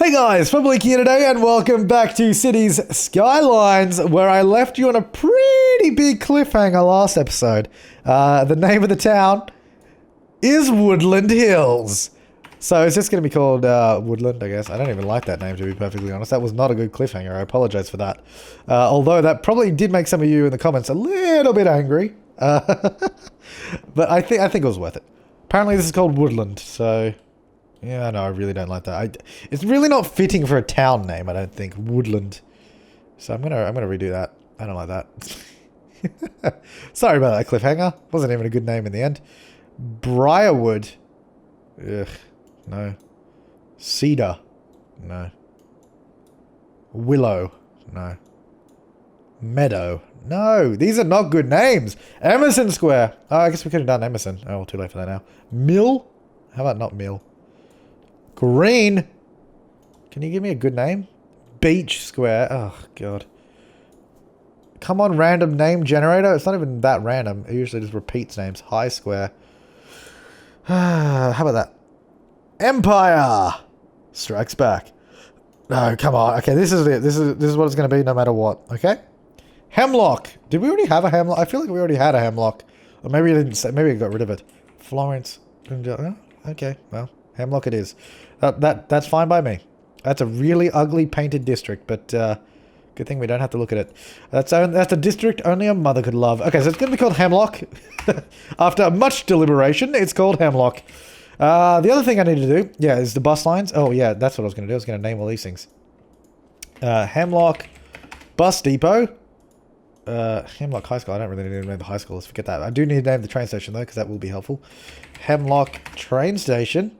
Hey guys, Flabaliki here today and welcome back to Cities Skylines, where I left you on a pretty big cliffhanger last episode. The name of the town is Woodland Hills. So it's just going to be called Woodland, I guess. I don't even like that name, to be perfectly honest. That was not a good cliffhanger. I apologize for that. Although that probably did make some of you in the comments a little bit angry. But I think it was worth it. Apparently this is called Woodland, so... yeah, no, I really don't like that. It's really not fitting for a town name, I don't think. Woodland. So I'm gonna redo that. I don't like that. Sorry about that cliffhanger. Wasn't even a good name in the end. Briarwood. Ugh. No. Cedar. No. Willow. No. Meadow. No, these are not good names. Emerson Square. Oh, I guess we could have done Emerson. Oh, well, too late for that now. Mill? How about not Mill? Green. Can you give me a good name? Beach Square. Oh, God. Come on, random name generator. It's not even that random. It usually just repeats names. High Square. How about that? Empire Strikes Back. No, come on. Okay, this is it. This is what it's going to be no matter what. Okay? Hemlock. Did we already have a Hemlock? I feel like we already had a Hemlock. Or maybe we didn't say. Maybe we got rid of it. Florence. Okay, well. Hemlock it is. That's fine by me. That's a really ugly painted district, but good thing we don't have to look at it. That's a district only a mother could love. Okay, so it's going to be called Hemlock. After much deliberation, it's called Hemlock. The other thing I need to do, yeah, is the bus lines. Oh, yeah, that's what I was going to do. I was going to name all these things. Hemlock Bus Depot. Hemlock High School. I don't really need to name the high school. Let's forget that. I do need to name the train station, though, because that will be helpful. Hemlock Train Station.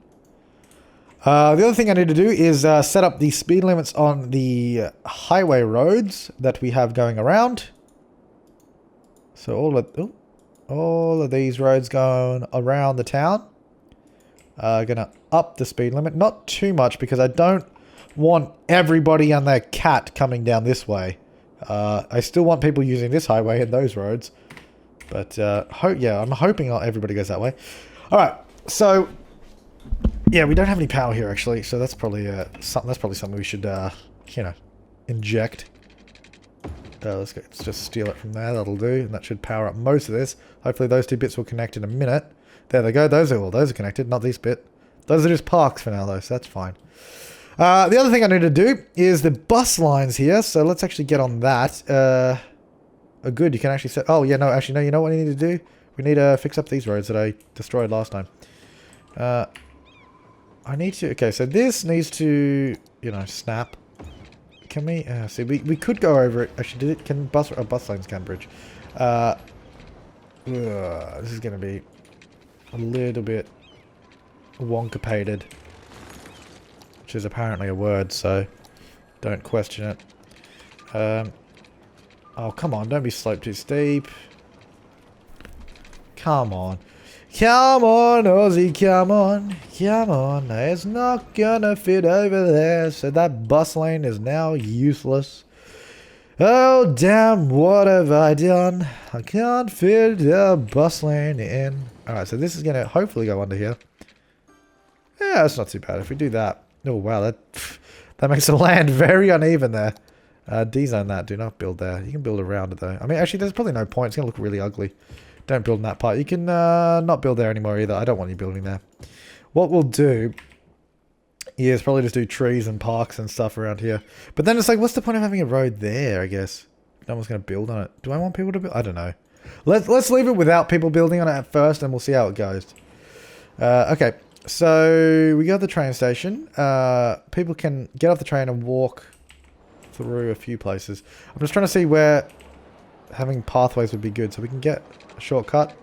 The other thing I need to do is set up the speed limits on the highway roads that we have going around. So all of these roads going around the town are going to up the speed limit. Not too much because I don't want everybody and their cat coming down this way. I still want people using this highway and those roads. But yeah, I'm hoping not everybody goes that way. Alright, so... yeah, we don't have any power here actually, so that's probably something we should you know, inject. Let's just steal it from there. That'll do, and that should power up most of this. Hopefully those two bits will connect in a minute. There they go. Those are connected, not this bit. Those are just parks for now though, so that's fine. The other thing I need to do is the bus lines here. So let's actually get on that. Good. You can actually set. Oh yeah, no, actually no. You know what we need to do? We need to fix up these roads that I destroyed last time. I need to... okay, so this needs to, you know, snap. Can we... see, we could go over it. Actually, did it... can bus lines can bridge. This is going to be a little bit wonkapated. Which is apparently a word, so don't question it. Oh, come on. Don't be sloped too steep. Come on. Come on, Aussie, come on. Come on. It's not gonna fit over there. So that bus lane is now useless. Oh, damn, what have I done? I can't fit the bus lane in. Alright, so this is gonna hopefully go under here. Yeah, that's not too bad if we do that. Oh, wow, that makes the land very uneven there. D-zone that. Do not build there. You can build around it, though. I mean, actually, there's probably no point. It's gonna look really ugly. Don't build in that part. You can not build there anymore either. I don't want you building there. What we'll do is probably just do trees and parks and stuff around here. But then it's like, what's the point of having a road there, I guess? No one's going to build on it. Do I want people to build? I don't know. Let's leave it without people building on it at first and we'll see how it goes. Okay, so we got the train station. People can get off the train and walk through a few places. I'm just trying to see where having pathways would be good so we can get a shortcut.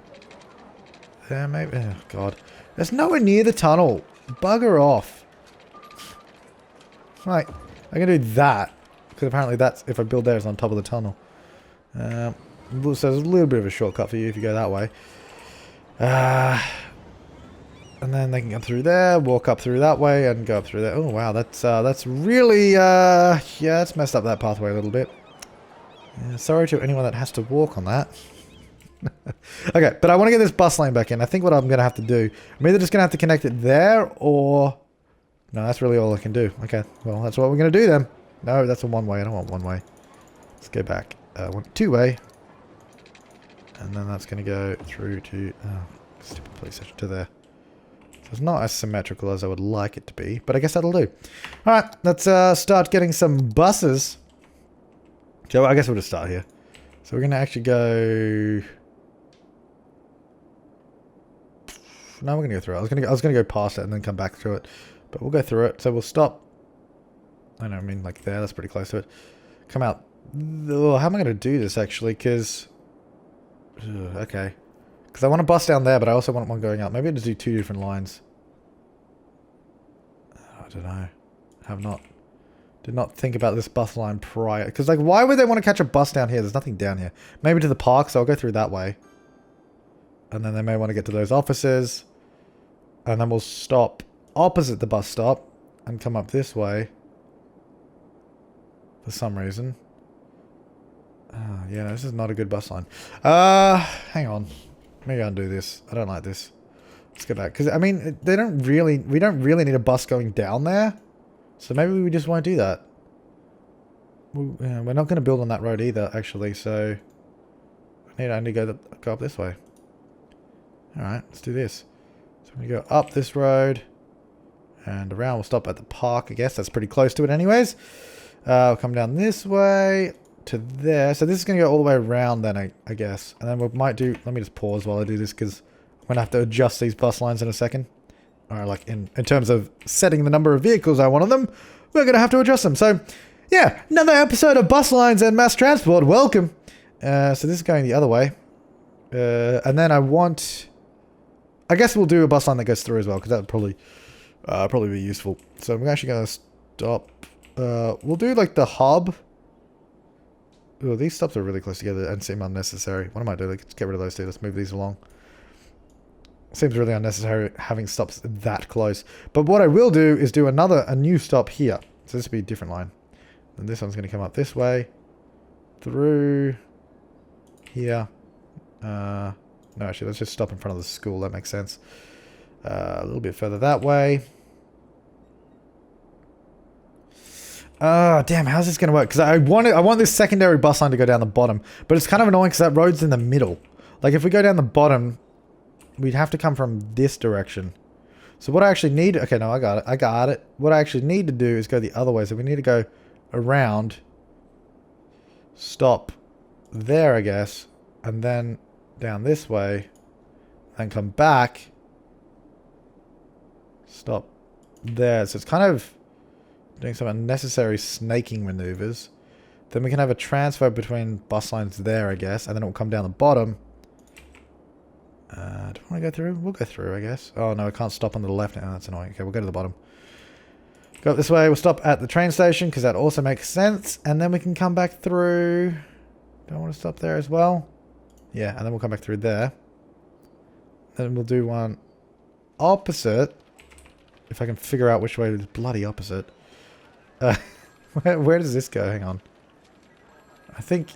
Yeah, maybe. Oh, God. There's nowhere near the tunnel. Bugger off. Right. I can do that. Because apparently that's, if I build there, it's on top of the tunnel. So there's a little bit of a shortcut for you if you go that way. And then they can come through there, walk up through that way, and go up through there. Oh, wow. That's really, yeah, it's messed up that pathway a little bit. Yeah, sorry to anyone that has to walk on that. Okay, but I want to get this bus lane back in. I think what I'm going to have to do, I'm either just going to have to connect it there, or No, that's really all I can do. Okay, well, that's what we're going to do then. No, that's a one-way. I don't want one-way. Let's go back. I want two-way. And then that's going to go through to... Oh, stupid police station to there. So it's not as symmetrical as I would like it to be, but I guess that'll do. Alright, let's start getting some buses. So I guess we'll just start here. So we're going to actually go... No, we're going to go through it. I was going to go past it and then come back through it. But we'll go through it. So we'll stop. I don't mean like there. That's pretty close to it. Come out. Oh, how am I going to do this actually? Because... Okay. Because I want a bus down there, but I also want one going up. Maybe I'll just do two different lines. I don't know. Did not think about this bus line prior. Because, like, why would they want to catch a bus down here? There's nothing down here. Maybe to the park, so I'll go through that way. And then they may want to get to those offices. And then we'll stop opposite the bus stop and come up this way. For some reason. Yeah, this is not a good bus line. Hang on. Maybe I'll do this. I don't like this. Let's go back. Because, I mean, we don't really need a bus going down there. So maybe we just won't do that. We're not going to build on that road either, actually. So, I need to go up this way. Alright, let's do this. So, I'm going to go up this road. And around. We'll stop at the park, I guess. That's pretty close to it anyways. We'll come down this way to there. So, this is going to go all the way around then, I guess. And then we might do... Let me just pause while I do this because I'm going to have to adjust these bus lines in a second. Or like in terms of setting the number of vehicles I want on them, we're going to have to adjust them. So, yeah, another episode of Bus Lines and Mass Transport. Welcome. So this is going the other way. And then I guess we'll do a bus line that goes through as well, because that would probably be useful. So I'm actually going to stop. We'll do like the hub. Oh, these stops are really close together and seem unnecessary. What am I doing? Let's get rid of those two. Let's move these along. Seems really unnecessary having stops that close. But what I will do is do a new stop here. So this will be a different line. And this one's going to come up this way. Through here. No, actually, let's just stop in front of the school. That makes sense. A little bit further that way. Damn, how's this going to work? Because I want this secondary bus line to go down the bottom. But it's kind of annoying because that road's in the middle. Like, if we go down the bottom... We'd have to come from this direction. So what I actually need... Okay, no, I got it. What I actually need to do is go the other way. So we need to go around. Stop there, I guess. And then down this way. Then come back. Stop there. So it's kind of doing some unnecessary snaking maneuvers. Then we can have a transfer between bus lines there, I guess. And then it will come down the bottom. Do I want to go through? We'll go through, I guess. Oh, no, I can't stop on the left now. That's annoying. Okay, we'll go to the bottom. Go up this way. We'll stop at the train station because that also makes sense. And then we can come back through. Do I want to stop there as well? Yeah, and then we'll come back through there. Then we'll do one opposite. If I can figure out which way is bloody opposite. Where does this go? Hang on. I think...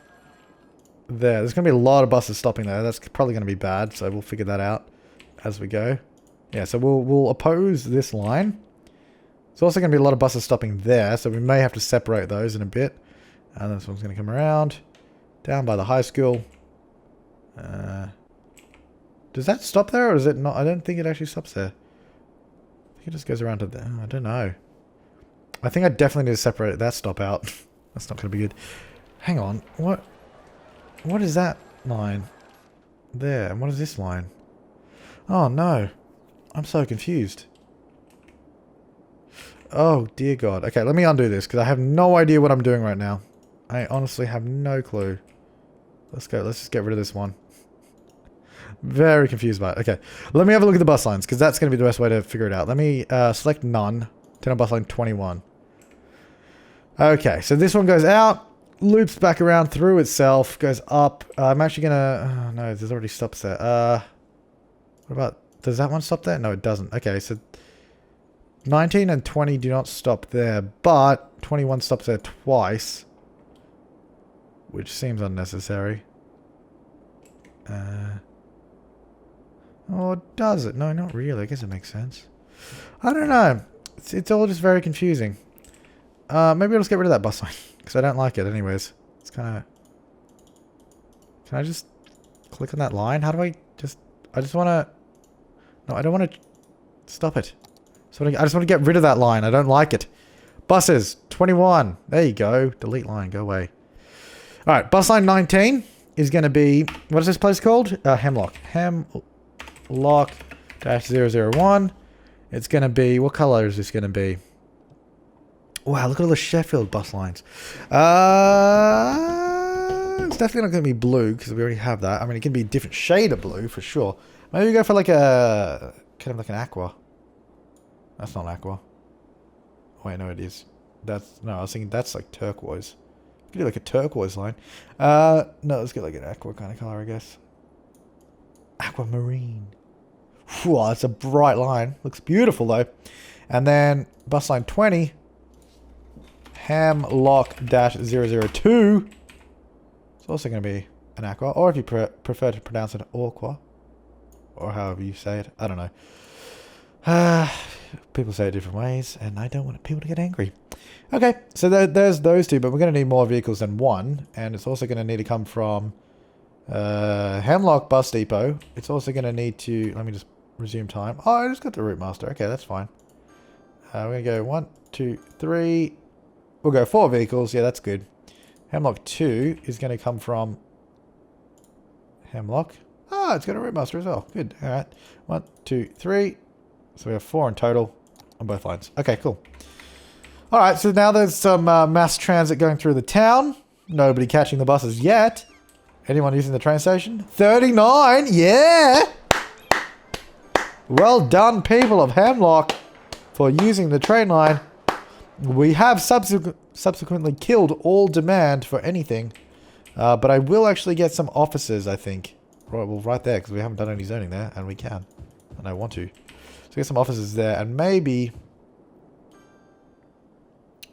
There's going to be a lot of buses stopping there. That's probably going to be bad, so we'll figure that out as we go. Yeah, so we'll oppose this line. There's also going to be a lot of buses stopping there, so we may have to separate those in a bit. And this one's going to come around. Down by the high school. Does that stop there, or does it not? I don't think it actually stops there. I think it just goes around to there. I don't know. I think I definitely need to separate that stop out. That's not going to be good. Hang on. What is that line? There. And what is this line? Oh, no. I'm so confused. Oh, dear God. Okay, let me undo this, because I have no idea what I'm doing right now. I honestly have no clue. Let's go. Let's just get rid of this one. Very confused by it. Okay. Let me have a look at the bus lines, because that's going to be the best way to figure it out. Let me select none. Turn on bus line 21. Okay, so this one goes out. Loops back around through itself, goes up. I'm actually gonna... Oh, no, there's already stops there. What about... Does that one stop there? No, it doesn't. Okay, so... 19 and 20 do not stop there, but 21 stops there twice. Which seems unnecessary. Oh, does it? No, not really. I guess it makes sense. I don't know. It's all just very confusing. Maybe I'll just get rid of that bus line. Because I don't like it anyways. It's kind of... Can I just click on that line? How do I just... I just want to... No, I don't want to... Stop it. So I just want to get rid of that line. I don't like it. Buses. 21. There you go. Delete line. Go away. Alright. Bus line 19 is going to be... What is this place called? Hemlock. Hemlock-001. It's going to be... What color is this going to be? Wow, look at all the Sheffield bus lines. It's definitely not going to be blue because we already have that. I mean, it can be a different shade of blue for sure. Maybe we go for like a... Kind of like an aqua. That's not aqua. Wait, no, it is. That's... No, I was thinking that's like turquoise. We could do like a turquoise line. No, let's get like an aqua kind of color, I guess. Aquamarine. Whew, that's a bright line. Looks beautiful though. And then bus line 20... Hemlock-002. It's also going to be an aqua. Or if you prefer to pronounce it aqua. Or however you say it. I don't know. People say it different ways. And I don't want people to get angry. Okay. So there's those two. But we're going to need more vehicles than one. And it's also going to need to come from Hemlock Bus Depot. It's also going to need to... Let me just resume time. Oh, I just got the route master. Okay, that's fine. We're going to go 1, 2, 3... We'll go 4 vehicles. Yeah, that's good. Hemlock 2 is going to come from Hemlock. Ah, it's got a route master as well. Good. All right. 1, 2, 3. So we have 4 in total on both lines. Okay, cool. All right. So now there's some mass transit going through the town. Nobody catching the buses yet. Anyone using the train station? 39. Yeah. Well done, people of Hemlock, for using the train line. We have subsequently killed all demand for anything. But I will actually get some offices, I think. Right, well, right there, because we haven't done any zoning there. And we can. And I want to. So get some offices there. And maybe...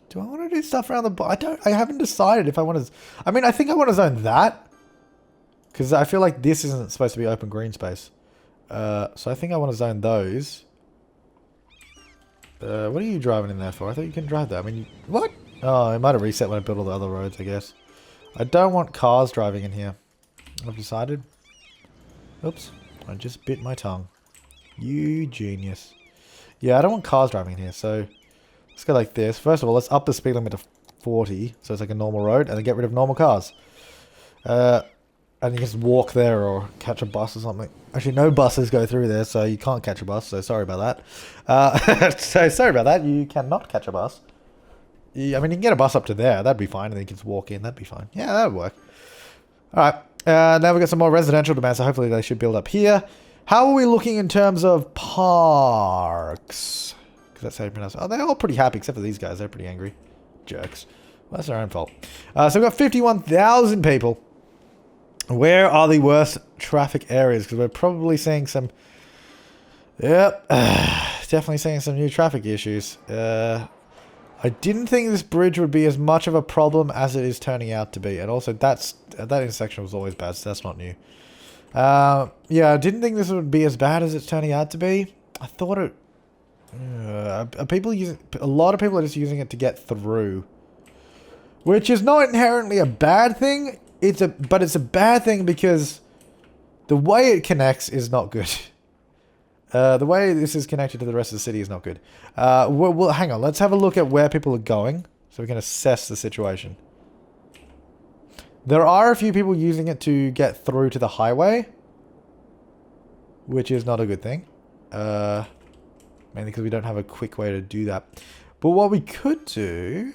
Do I want to do stuff around the... I haven't decided if I want to... I mean, I think I want to zone that. Because I feel like this isn't supposed to be open green space. So I think I want to zone those. What are you driving in there for? I thought you can drive that. I mean, what? Oh, it might have reset when I built all the other roads, I guess. I don't want cars driving in here. I've decided. Oops. I just bit my tongue. You genius. Yeah, I don't want cars driving in here, so... Let's go like this. First of all, let's up the speed limit to 40, so it's like a normal road, and then get rid of normal cars. And you just walk there or catch a bus or something. Actually, no buses go through there, so you can't catch a bus, so sorry about that. So sorry about that, you cannot catch a bus. I mean, you can get a bus up to there, that'd be fine, and then you can just walk in, that'd be fine. Yeah, that'd work. Alright, now we've got some more residential demand, so hopefully they should build up here. How are we looking in terms of parks? Because that's how you pronounce it. Oh, they're all pretty happy, except for these guys, they're pretty angry. Jerks. Well, that's their own fault. So we've got 51,000 people. Where are the worst traffic areas? Because we're probably seeing some... Yep. Definitely seeing some new traffic issues. I didn't think this bridge would be as much of a problem as it is turning out to be. And also, that intersection was always bad, so that's not new. Yeah, I didn't think this would be as bad as it's turning out to be. I thought it... a lot of people are just using it to get through. Which is not inherently a bad thing. But it's a bad thing because the way it connects is not good. The way this is connected to the rest of the city is not good. Well, hang on. Let's have a look at where people are going so we can assess the situation. There are a few people using it to get through to the highway, which is not a good thing. Mainly because we don't have a quick way to do that. But what we could do...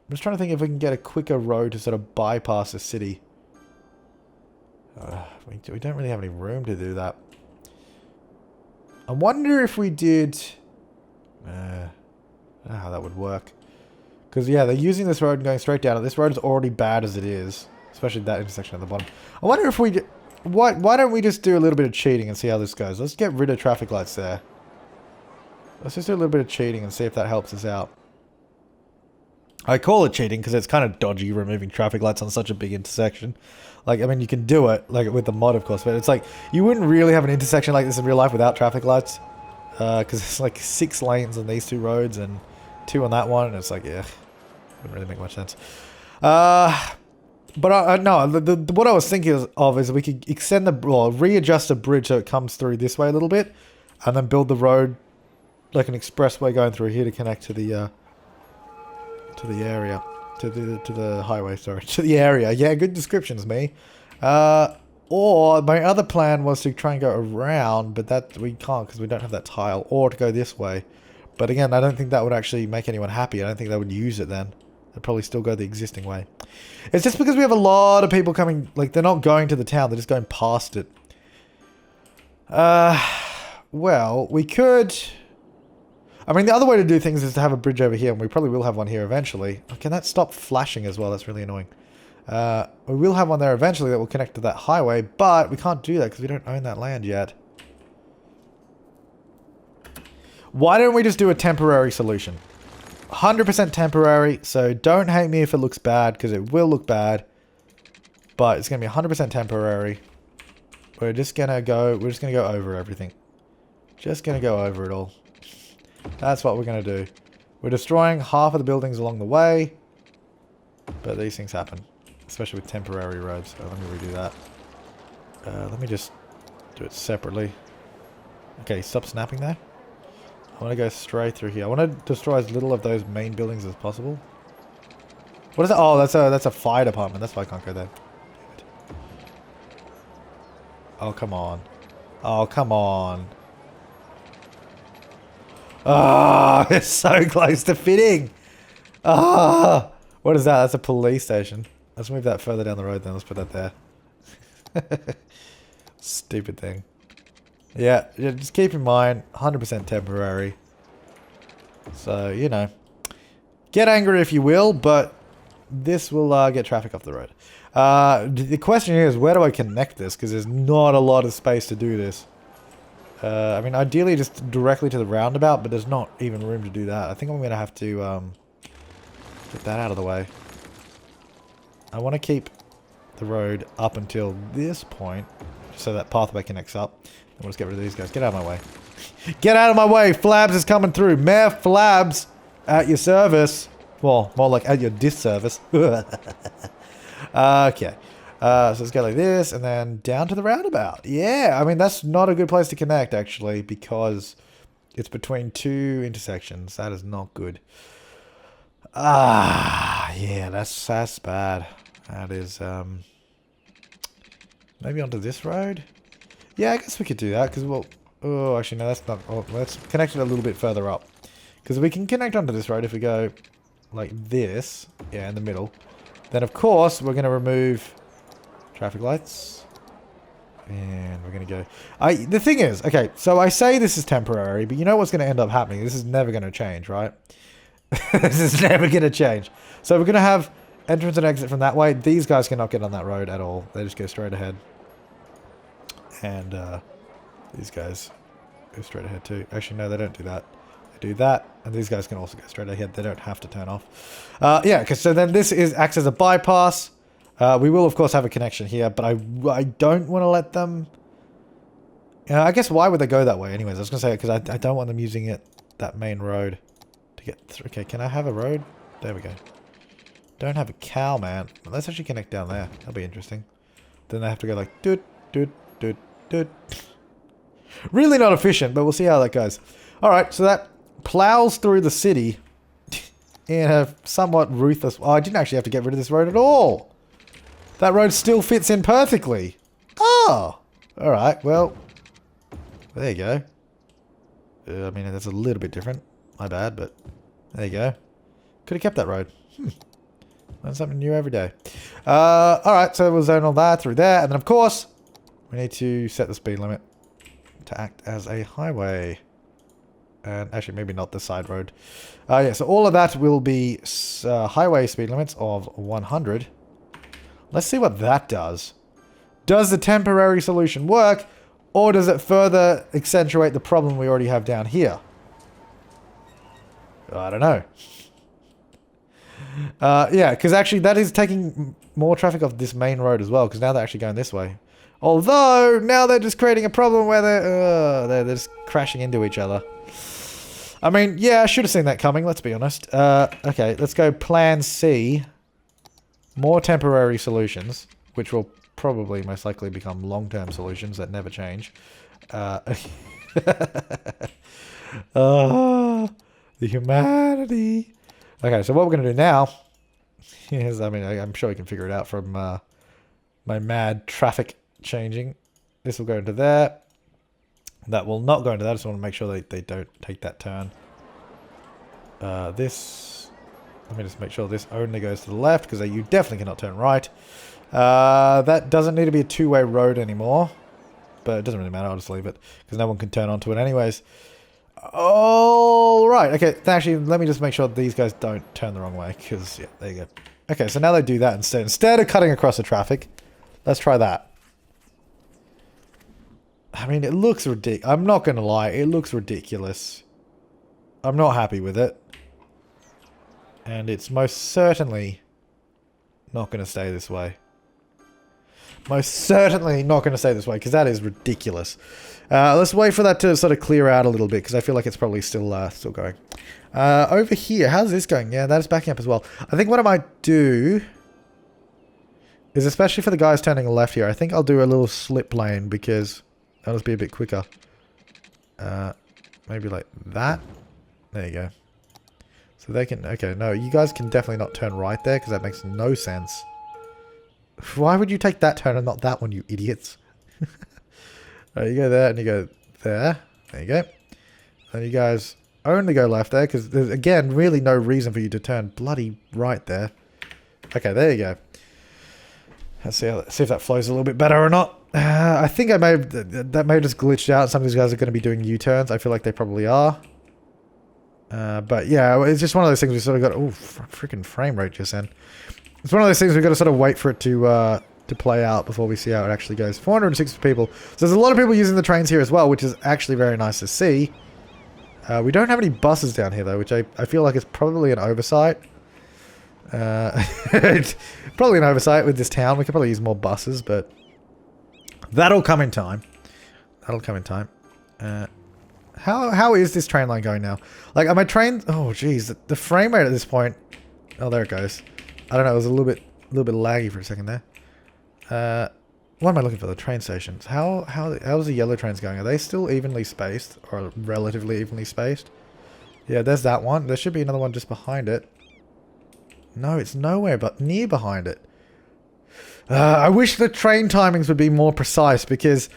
I'm just trying to think if we can get a quicker road to sort of bypass the city. We don't really have any room to do that. I wonder if we did... I don't know how that would work. Because, yeah, they're using this road and going straight down it. This road is already bad as it is. Especially that intersection at the bottom. I wonder if we... Why don't we just do a little bit of cheating and see how this goes? Let's get rid of traffic lights there. Let's just do a little bit of cheating and see if that helps us out. I call it cheating because it's kind of dodgy removing traffic lights on such a big intersection. Like, I mean, you can do it, like, with the mod, of course, but it's like, you wouldn't really have an intersection like this in real life without traffic lights. Because it's like 6 lanes on these 2 roads and 2 on that one. And it's like, yeah, wouldn't really make much sense. But no, what I was thinking of is we could extend readjust the bridge so it comes through this way a little bit, and then build the road like an expressway going through here to connect to the area, to the highway. Sorry, to the area. Yeah, good descriptions, me. Or my other plan was to try and go around, but that we can't because we don't have that tile, or to go this way. But again, I don't think that would actually make anyone happy. I don't think they would use it then. They'd probably still go the existing way. It's just because we have a lot of people coming, like they're not going to the town, they're just going past it. Well, we could... I mean, the other way to do things is to have a bridge over here, and we probably will have one here eventually. Oh, can that stop flashing as well? That's really annoying. We will have one there eventually that will connect to that highway, but we can't do that because we don't own that land yet. Why don't we just do a temporary solution? 100% temporary, so don't hate me if it looks bad, because it will look bad. But it's going to be 100% temporary. We're just going to go over everything. Just going to go over it all. That's what we're going to do. We're destroying half of the buildings along the way. But these things happen. Especially with temporary roads. So let me redo that. Let me just do it separately. Okay, stop snapping there. I want to go straight through here. I want to destroy as little of those main buildings as possible. What is that? Oh, that's a fire department. That's why I can't go there. Oh, come on. Oh, come on. Ah, oh, it's so close to fitting. Ah, oh, what is that? That's a police station. Let's move that further down the road then. Let's put that there. Stupid thing. Yeah, just keep in mind, 100% temporary. So, you know, get angry if you will, but this will get traffic off the road. The question here is, where do I connect this? Because there's not a lot of space to do this. I mean, ideally just directly to the roundabout, but there's not even room to do that. I think I'm going to have to get that out of the way. I want to keep the road up until this point, so that pathway connects up. We'll just get rid of these guys. Get out of my way. Get out of my way! Flabs is coming through. Mayor Flabs at your service. Well, more like at your disservice. Okay. So let's go like this, and then down to the roundabout. Yeah, I mean, that's not a good place to connect, actually, because it's between 2 intersections. That is not good. Yeah, that's bad. That is, maybe onto this road? Yeah, I guess we could do that, because we'll... Oh, actually, no, that's not... Oh, let's connect it a little bit further up. Because we can connect onto this road if we go like this. Yeah, in the middle. Then, of course, we're going to remove traffic lights. And we're going to go... The thing is, okay, so I say this is temporary, but you know what's going to end up happening? This is never going to change, right? This is never going to change. So we're going to have entrance and exit from that way. These guys cannot get on that road at all. They just go straight ahead. And these guys go straight ahead too. Actually, no, they don't do that. They do that, and these guys can also go straight ahead. They don't have to turn off. Yeah, because so then this acts as a bypass. We will, of course, have a connection here, but I don't want to let them... I guess why would they go that way anyways? I was going to say, because I don't want them using that main road to get through. Okay, can I have a road? There we go. Don't have a cow, man. Let's actually connect down there. That'll be interesting. Then they have to go like... doot, doot, doot, doot. Really not efficient, but we'll see how that goes. Alright, so that plows through the city in a somewhat ruthless... Oh, I didn't actually have to get rid of this road at all. That road still fits in perfectly. Oh! Alright, well... There you go. I mean, that's a little bit different. My bad, but... There you go. Could have kept that road. Learn something new every day. Alright, so we'll zone all that through there. And then, of course, we need to set the speed limit to act as a highway. And actually, maybe not the side road. Yeah, so all of that will be highway speed limits of 100. Let's see what that does. Does the temporary solution work, or does it further accentuate the problem we already have down here? I don't know. Yeah, because actually that is taking more traffic off this main road as well, because now they're actually going this way. Although, now they're just creating a problem where they're just crashing into each other. I mean, yeah, I should have seen that coming, let's be honest. Okay, let's go plan C. More temporary solutions, which will probably most likely become long-term solutions that never change. Oh, the humanity. Okay, so what we're going to do now is, I mean, I'm sure we can figure it out from my mad traffic changing. This will go into there. That will not go into that. I just want to make sure they don't take that turn. This, let me just make sure this only goes to the left, because you definitely cannot turn right. That doesn't need to be a two-way road anymore. But it doesn't really matter, I'll just leave it, because no one can turn onto it anyways. Alright, okay, actually, let me just make sure these guys don't turn the wrong way, because, yeah, there you go. Okay, so now they do that instead. Instead of cutting across the traffic, let's try that. I mean, it looks ridiculous. I'm not going to lie, it looks ridiculous. I'm not happy with it. And it's most certainly not going to stay this way. Most certainly not going to stay this way, because that is ridiculous. Let's wait for that to sort of clear out a little bit, because I feel like it's probably still going. Over here, how's this going? Yeah, that is backing up as well. I think what I might do is, especially for the guys turning left here, I think I'll do a little slip lane, because that'll just be a bit quicker. Maybe like that. There you go. So they can... Okay, no, you guys can definitely not turn right there, because that makes no sense. Why would you take that turn and not that one, you idiots? Right, you go there and you go there. There you go. And you guys only go left there, because there's, again, really no reason for you to turn bloody right there. Okay, there you go. Let's see if that flows a little bit better or not. I think that may have just glitched out. Some of these guys are going to be doing U-turns. I feel like they probably are. But yeah, it's just one of those things we sort of got... Oh, freaking frame rate just then. It's one of those things we've got to sort of wait for it to play out before we see how it actually goes. 460 people. So there's a lot of people using the trains here as well, which is actually very nice to see. We don't have any buses down here, though, which I feel like is probably an oversight. Probably an oversight with this town. We could probably use more buses, but that'll come in time. That'll come in time. How is this train line going now? Like, are my trains... Oh, geez. The frame rate at this point... Oh, there it goes. I don't know. It was a little bit laggy for a second there. What am I looking for? The train stations. How's the yellow trains going? Are they still evenly spaced? Or relatively evenly spaced? Yeah, there's that one. There should be another one just behind it. No, it's nowhere but near behind it. I wish the train timings would be more precise, because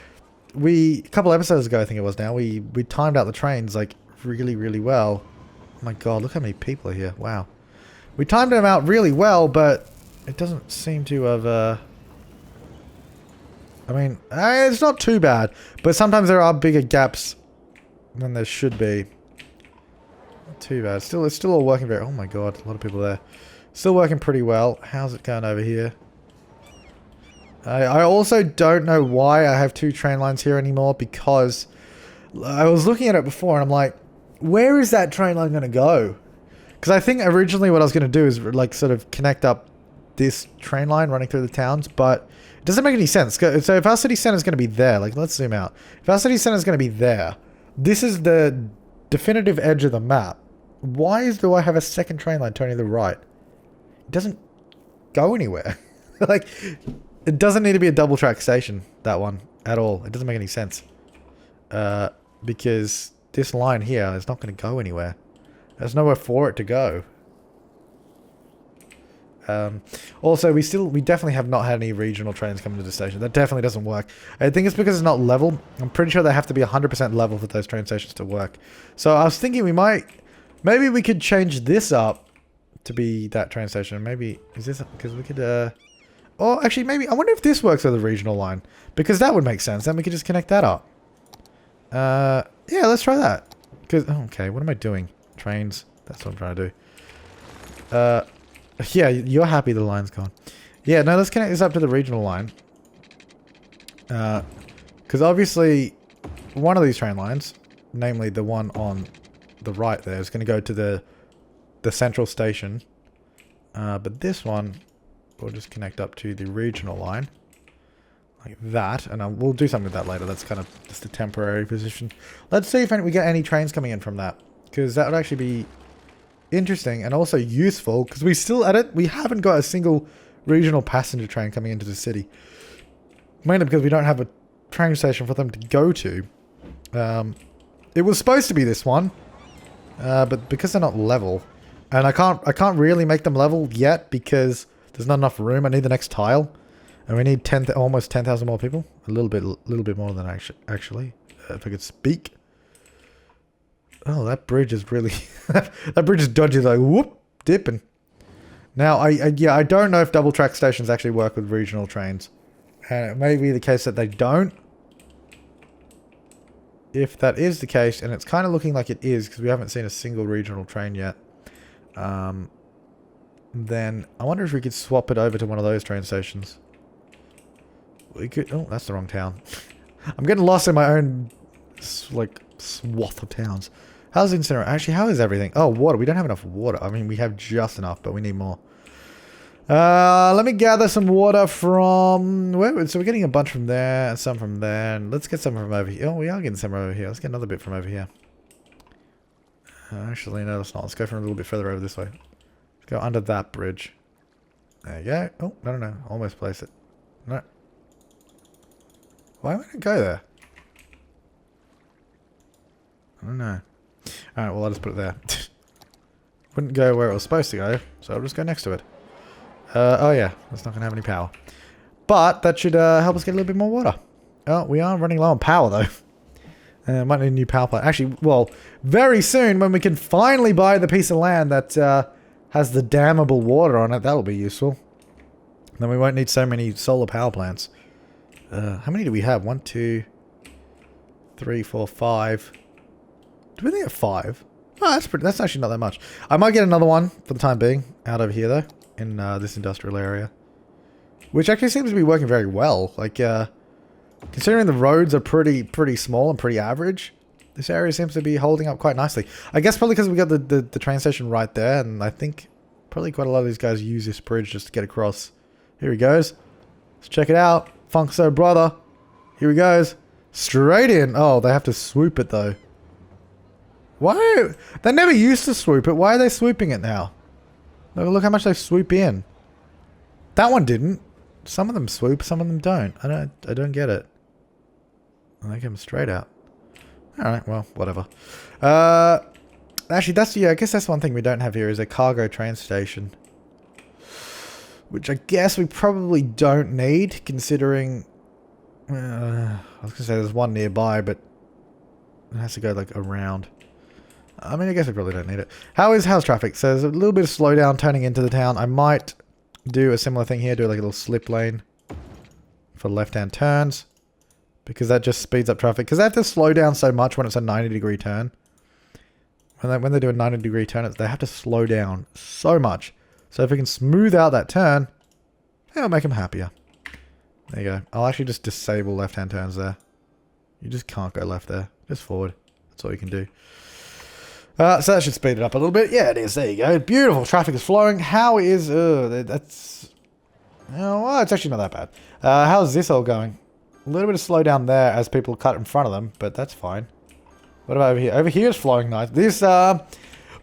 a couple episodes ago, I think it was now, we timed out the trains like really, really well. Oh my god, look how many people are here. Wow. We timed them out really well, but it doesn't seem to have, I mean, it's not too bad, but sometimes there are bigger gaps than there should be. Not too bad. It's still all working very... Oh my god, a lot of people there. Still working pretty well. How's it going over here? I also don't know why I have two train lines here anymore, because I was looking at it before and I'm like, where is that train line going to go? Because I think originally what I was going to do is like sort of connect up this train line running through the towns, but it doesn't make any sense. So if our city center is going to be there, like let's zoom out. If our city center is going to be there, this is the definitive edge of the map. Why do I have a second train line turning to the right? It doesn't go anywhere. Like, it doesn't need to be a double track station, that one, at all. It doesn't make any sense. Because this line here is not going to go anywhere. There's nowhere for it to go. Also, we definitely have not had any regional trains coming to the station. That definitely doesn't work. I think it's because it's not level. I'm pretty sure they have to be 100% level for those train stations to work. So I was thinking maybe we could change this up to be that train station. Maybe, is this, because we could, oh, actually, maybe, I wonder if this works with the regional line. Because that would make sense. Then we could just connect that up. Yeah, let's try that. Because, oh, okay, what am I doing? Trains. That's what I'm trying to do. Yeah, you're happy the line's gone. Yeah, no, let's connect this up to the regional line. Because obviously, one of these train lines, namely the one on the right there, is going to go to the central station. But this one will just connect up to the regional line. Like that. And we'll do something with that later. That's kind of just a temporary position. Let's see if we get any trains coming in from that. Because that would actually be interesting and also useful. Because we haven't got a single regional passenger train coming into the city. Mainly because we don't have a train station for them to go to. It was supposed to be this one. But because they're not level. And I can't really make them level yet because there's not enough room. I need the next tile. And we need almost 10,000 more people. A little bit more than actually. If I could speak. Oh, that bridge is really... that bridge is dodgy, like, whoop, dipping. Now, I don't know if double track stations actually work with regional trains. And it may be the case that they don't. If that is the case, and it's kind of looking like it is, because we haven't seen a single regional train yet, then I wonder if we could swap it over to one of those train stations. We could... Oh, that's the wrong town. I'm getting lost in my own, like, swath of towns. How's incinerator? Actually, how is everything? Oh, water. We don't have enough water. I mean, we have just enough, but we need more. Let me gather some water from... So we're getting a bunch from there, and some from there, and let's get some from over here. Oh, we are getting some over here. Let's get another bit from over here. Actually, no, let's not. Let's go from a little bit further over this way. Let's go under that bridge. There you go. Oh, no. Almost place it. No. Why won't it go there? I don't know. Alright, well, I'll just put it there. Wouldn't go where it was supposed to go, so I'll just go next to it. Oh yeah, that's not going to have any power. But that should help us get a little bit more water. Oh, we are running low on power, though. Might need a new power plant. Actually, well, very soon, when we can finally buy the piece of land that has the dammable water on it, that'll be useful. Then we won't need so many solar power plants. How many do we have? 1, 2, 3, 4, 5. Do we only have 5? Oh, that's actually not that much. I might get another one for the time being out over here though, in this industrial area, which actually seems to be working very well. Like, considering the roads are pretty small and pretty average, this area seems to be holding up quite nicely. I guess probably because we got the train station right there, and I think probably quite a lot of these guys use this bridge just to get across. Here he goes. Let's check it out. Funkso brother. Here he goes. Straight in. Oh, they have to swoop it though. Why? They never used to swoop it. Why are they swooping it now? Look how much they swoop in. That one didn't. Some of them swoop, some of them don't. I don't get it. They come straight out. Alright, well, whatever. Actually, I guess that's one thing we don't have here is a cargo train station. Which I guess we probably don't need, considering... I was going to say there's one nearby, but it has to go, like, around. I mean, I guess we probably don't need it. How's traffic? So there's a little bit of slowdown turning into the town. I might do a similar thing here, do like a little slip lane for left-hand turns, because that just speeds up traffic. Because they have to slow down so much when it's a 90-degree turn. When they do a 90-degree turn, they have to slow down so much. So if we can smooth out that turn, it'll make them happier. There you go. I'll actually just disable left-hand turns there. You just can't go left there. Just forward. That's all you can do. So that should speed it up a little bit. Yeah, it is. There you go. Beautiful. Traffic is flowing. How is... that's... Oh, well, it's actually not that bad. How's this all going? A little bit of slowdown there as people cut in front of them, but that's fine. What about over here? Over here is flowing nice. This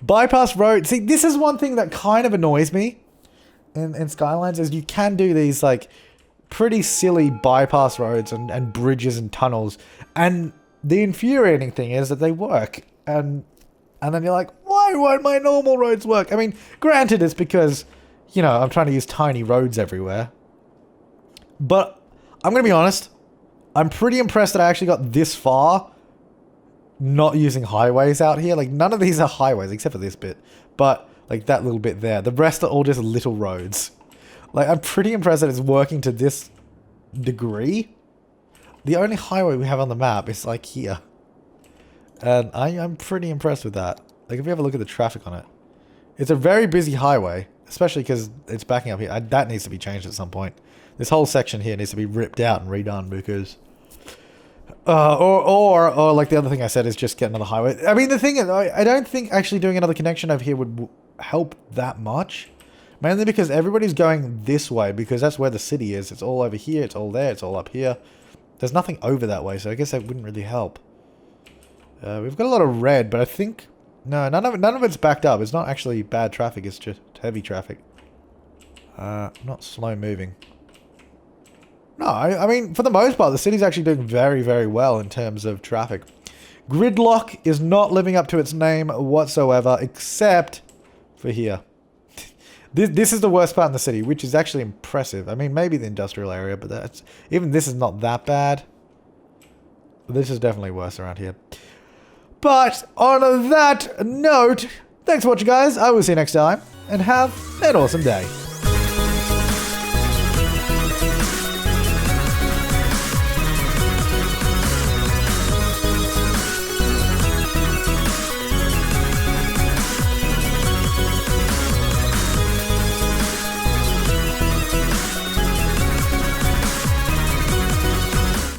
bypass road... See, this is one thing that kind of annoys me in Skylines, is you can do these, like, pretty silly bypass roads and bridges and tunnels. And the infuriating thing is that they work. And then you're like, why won't my normal roads work? I mean, granted, it's because, you know, I'm trying to use tiny roads everywhere. But I'm going to be honest. I'm pretty impressed that I actually got this far not using highways out here. Like, none of these are highways except for this bit. But, like, that little bit there. The rest are all just little roads. Like, I'm pretty impressed that it's working to this degree. The only highway we have on the map is, like, here. And I'm pretty impressed with that. Like, if you have a look at the traffic on it. It's a very busy highway. Especially because it's backing up here. That needs to be changed at some point. This whole section here needs to be ripped out and redone because... Or like the other thing I said is just get another highway. I mean, the thing is, I don't think actually doing another connection over here would help that much. Mainly because everybody's going this way, because that's where the city is. It's all over here, it's all there, it's all up here. There's nothing over that way, so I guess that wouldn't really help. We've got a lot of red, but I think... No, none of it's backed up. It's not actually bad traffic, it's just heavy traffic. Not slow moving. No, I mean, for the most part, the city's actually doing very, very well in terms of traffic. Gridlock is not living up to its name whatsoever, except for here. This is the worst part in the city, which is actually impressive. I mean, maybe the industrial area, but even this is not that bad. This is definitely worse around here. But on that note, thanks for watching, guys. I will see you next time, and have an awesome day.